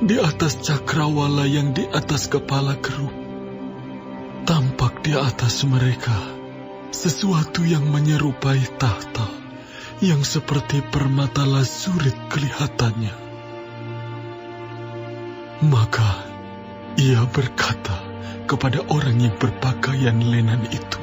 Di atas cakrawala yang di atas kepala keruk, tampak di atas mereka sesuatu yang menyerupai tahta, yang seperti permata lazurit kelihatannya. Maka ia berkata kepada orang yang berpakaian lenan itu,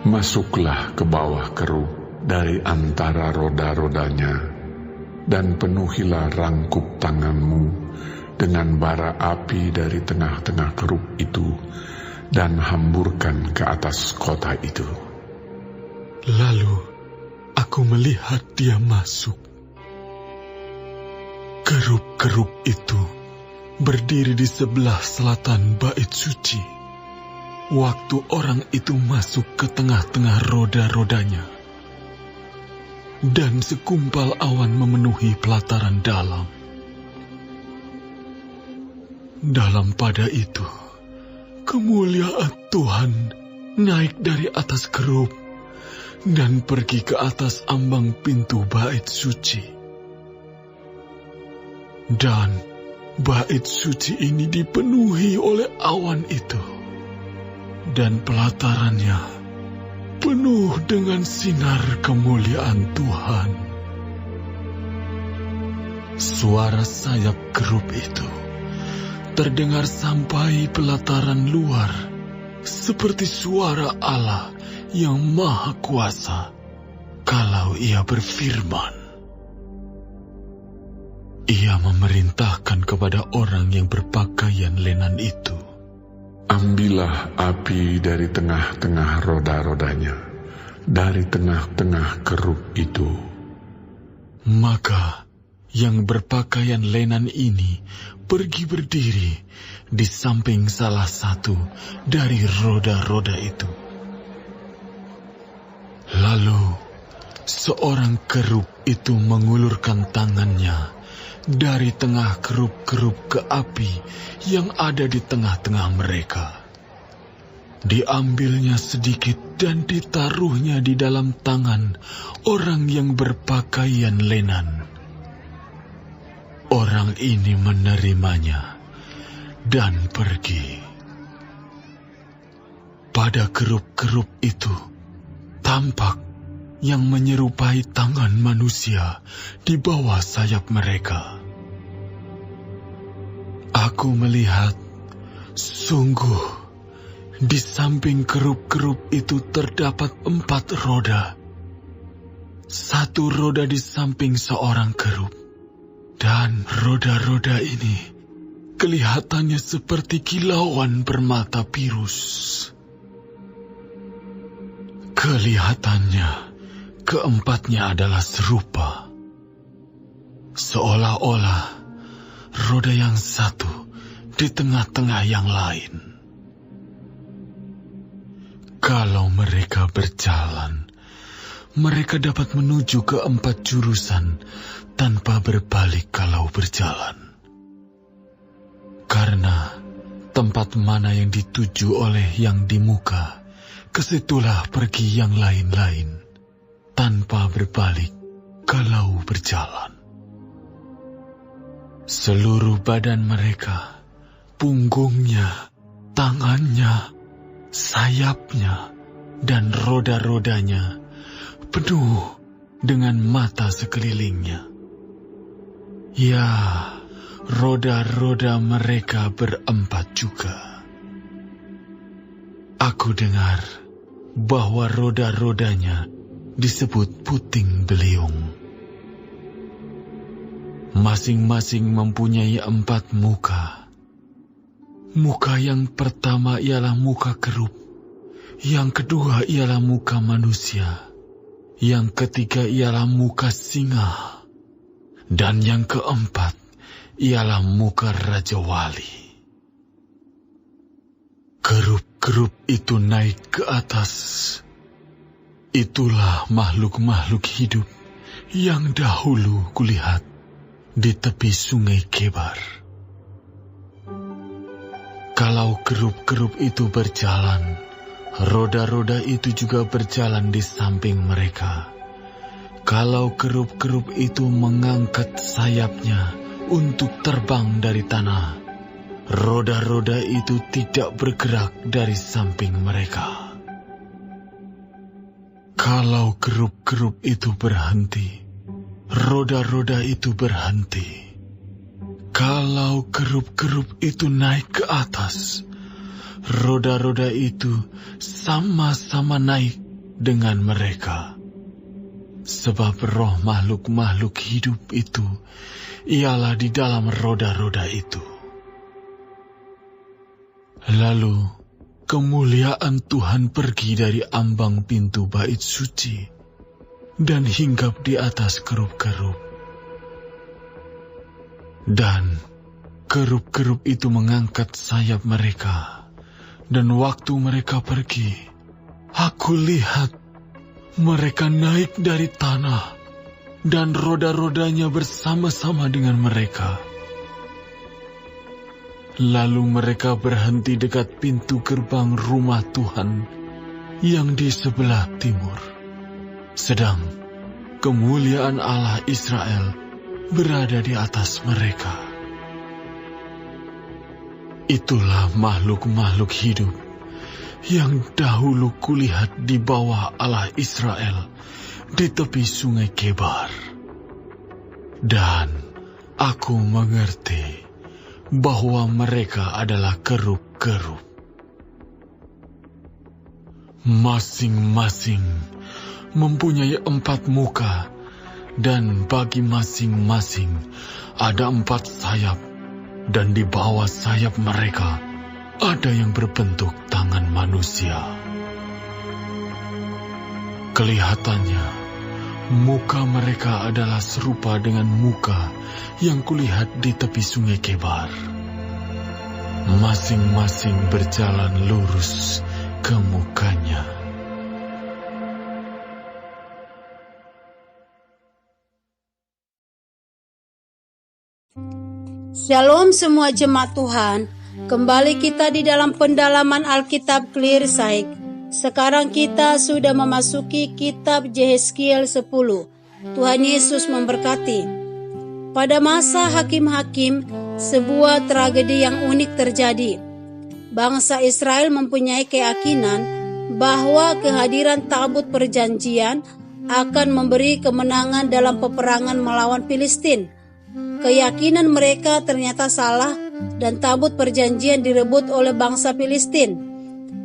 "Masuklah ke bawah kerub dari antara roda-rodanya, dan penuhilah rangkup tanganmu dengan bara api dari tengah-tengah kerub itu, dan hamburkan ke atas kota itu." Lalu aku melihat dia masuk. Kerub-kerub itu berdiri di sebelah selatan bait suci, waktu orang itu masuk ke tengah-tengah roda-rodanya. Dan sekumpal awan memenuhi pelataran dalam. Dalam pada itu, kemuliaan Tuhan naik dari atas kerub dan pergi ke atas ambang pintu bait suci. Dan bait suci ini dipenuhi oleh awan itu, dan pelatarannya penuh dengan sinar kemuliaan Tuhan. Suara sayap kerub itu terdengar sampai pelataran luar, seperti suara Allah yang Maha Kuasa kalau ia berfirman. Ia memerintahkan kepada orang yang berpakaian lenan itu, "Ambillah api dari tengah-tengah roda-rodanya, dari tengah-tengah kerub itu." Maka yang berpakaian lenan ini pergi berdiri di samping salah satu dari roda-roda itu. Lalu seorang kerub itu mengulurkan tangannya dari tengah kerub-kerub ke api yang ada di tengah-tengah mereka. Diambilnya sedikit dan ditaruhnya di dalam tangan orang yang berpakaian lenan. Orang ini menerimanya dan pergi. Pada kerub-kerub itu tampak yang menyerupai tangan manusia di bawah sayap mereka. Aku melihat, sungguh, di samping kerub-kerub itu terdapat 4 roda. 1 roda di samping seorang kerub. Dan roda-roda ini kelihatannya seperti kilauan permata birus. Kelihatannya keempatnya adalah serupa. Seolah-olah roda yang satu di tengah-tengah yang lain. Kalau mereka berjalan, mereka dapat menuju ke 4 jurusan tanpa berbalik kalau berjalan. Karena tempat mana yang dituju oleh yang di muka, kesitulah pergi yang lain-lain, tanpa berbalik kalau berjalan. Seluruh badan mereka, punggungnya, tangannya, sayapnya, dan roda-rodanya penuh dengan mata sekelilingnya. Ya, roda-roda mereka berempat juga. Aku dengar bahwa roda-rodanya disebut puting beliung. Masing-masing mempunyai 4 muka. Muka yang pertama ialah muka kerub, yang kedua ialah muka manusia, yang ketiga ialah muka singa, dan yang keempat ialah muka Raja Wali. Kerub-kerub itu naik ke atas. Itulah makhluk-makhluk hidup yang dahulu kulihat di tepi sungai Kebar. Kalau kerub-kerub itu berjalan, roda-roda itu juga berjalan di samping mereka. Kalau kerub-kerub itu mengangkat sayapnya untuk terbang dari tanah, roda-roda itu tidak bergerak dari samping mereka. Kalau kerup-kerup itu berhenti, roda-roda itu berhenti. Kalau kerup-kerup itu naik ke atas, roda-roda itu sama-sama naik dengan mereka. Sebab roh makhluk-makhluk hidup itu ialah di dalam roda-roda itu. Lalu kemuliaan Tuhan pergi dari ambang pintu bait suci dan hinggap di atas kerup-kerup. Dan kerup-kerup itu mengangkat sayap mereka, dan waktu mereka pergi, aku lihat mereka naik dari tanah, dan roda-rodanya bersama-sama dengan mereka. Lalu mereka berhenti dekat pintu gerbang rumah Tuhan yang di sebelah timur. Sedang kemuliaan Allah Israel berada di atas mereka. Itulah makhluk-makhluk hidup yang dahulu kulihat di bawah Allah Israel di tepi sungai Kebar. Dan aku mengerti bahwa mereka adalah kerup-kerup. Masing-masing mempunyai 4 muka, dan bagi masing-masing ada 4 sayap, dan di bawah sayap mereka ada yang berbentuk tangan manusia. Kelihatannya, muka mereka adalah serupa dengan muka yang kulihat di tepi sungai Kebar. Masing-masing berjalan lurus ke mukanya. Shalom semua jemaat Tuhan. Kembali kita di dalam pendalaman Alkitab Clear Sight. Sekarang kita sudah memasuki kitab Yehezkiel 10. Tuhan Yesus memberkati. Pada masa hakim-hakim, sebuah tragedi yang unik terjadi. Bangsa Israel mempunyai keyakinan bahwa kehadiran tabut perjanjian akan memberi kemenangan dalam peperangan melawan Filistin. Keyakinan mereka ternyata salah dan tabut perjanjian direbut oleh bangsa Filistin.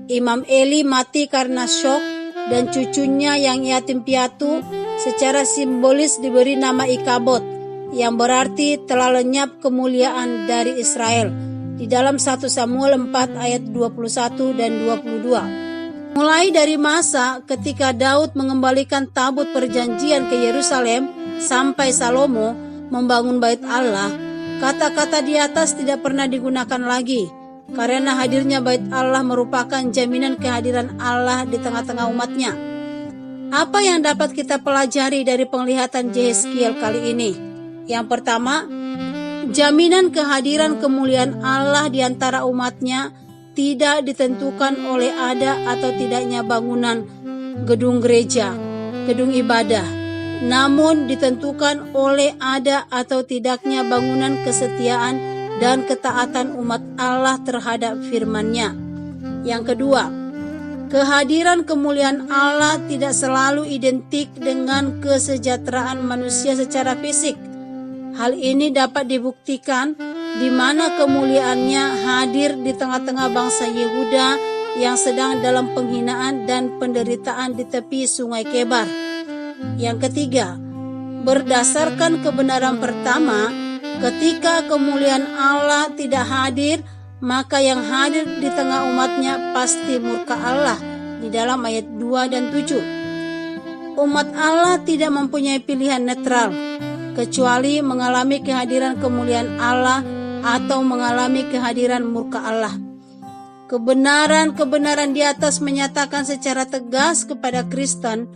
Imam Eli mati karena syok dan cucunya yang yatim piatu secara simbolis diberi nama Ikabod yang berarti telah lenyap kemuliaan dari Israel di dalam 1 Samuel 4 ayat 21 dan 22. Mulai dari masa ketika Daud mengembalikan tabut perjanjian ke Yerusalem sampai Salomo membangun bait Allah, kata-kata di atas tidak pernah digunakan lagi, karena hadirnya bait Allah merupakan jaminan kehadiran Allah di tengah-tengah umatnya. Apa yang dapat kita pelajari dari penglihatan Yehezkiel kali ini? Yang pertama, jaminan kehadiran kemuliaan Allah di antara umatnya tidak ditentukan oleh ada atau tidaknya bangunan gedung gereja, gedung ibadah, namun ditentukan oleh ada atau tidaknya bangunan kesetiaan dan ketaatan umat Allah terhadap firman-Nya. Yang kedua, kehadiran kemuliaan Allah tidak selalu identik dengan kesejahteraan manusia secara fisik. Hal ini dapat dibuktikan di mana kemuliaannya hadir di tengah-tengah bangsa Yehuda yang sedang dalam penghinaan dan penderitaan di tepi sungai Kebar. Yang ketiga, berdasarkan kebenaran pertama, ketika kemuliaan Allah tidak hadir, maka yang hadir di tengah umatnya pasti murka Allah di dalam ayat 2 dan 7. Umat Allah tidak mempunyai pilihan netral, kecuali mengalami kehadiran kemuliaan Allah atau mengalami kehadiran murka Allah. Kebenaran-kebenaran di atas menyatakan secara tegas kepada Kristen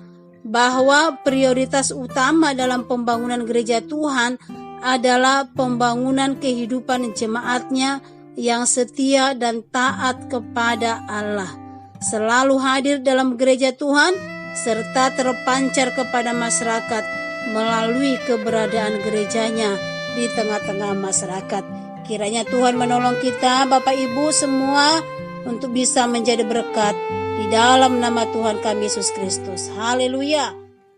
bahwa prioritas utama dalam pembangunan gereja Tuhan adalah pembangunan kehidupan jemaatnya yang setia dan taat kepada Allah, selalu hadir dalam gereja Tuhan serta terpancar kepada masyarakat melalui keberadaan gerejanya di tengah-tengah masyarakat. Kiranya Tuhan menolong kita, Bapak Ibu semua, untuk bisa menjadi berkat di dalam nama Tuhan kami Yesus Kristus. Haleluya.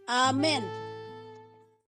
Amin.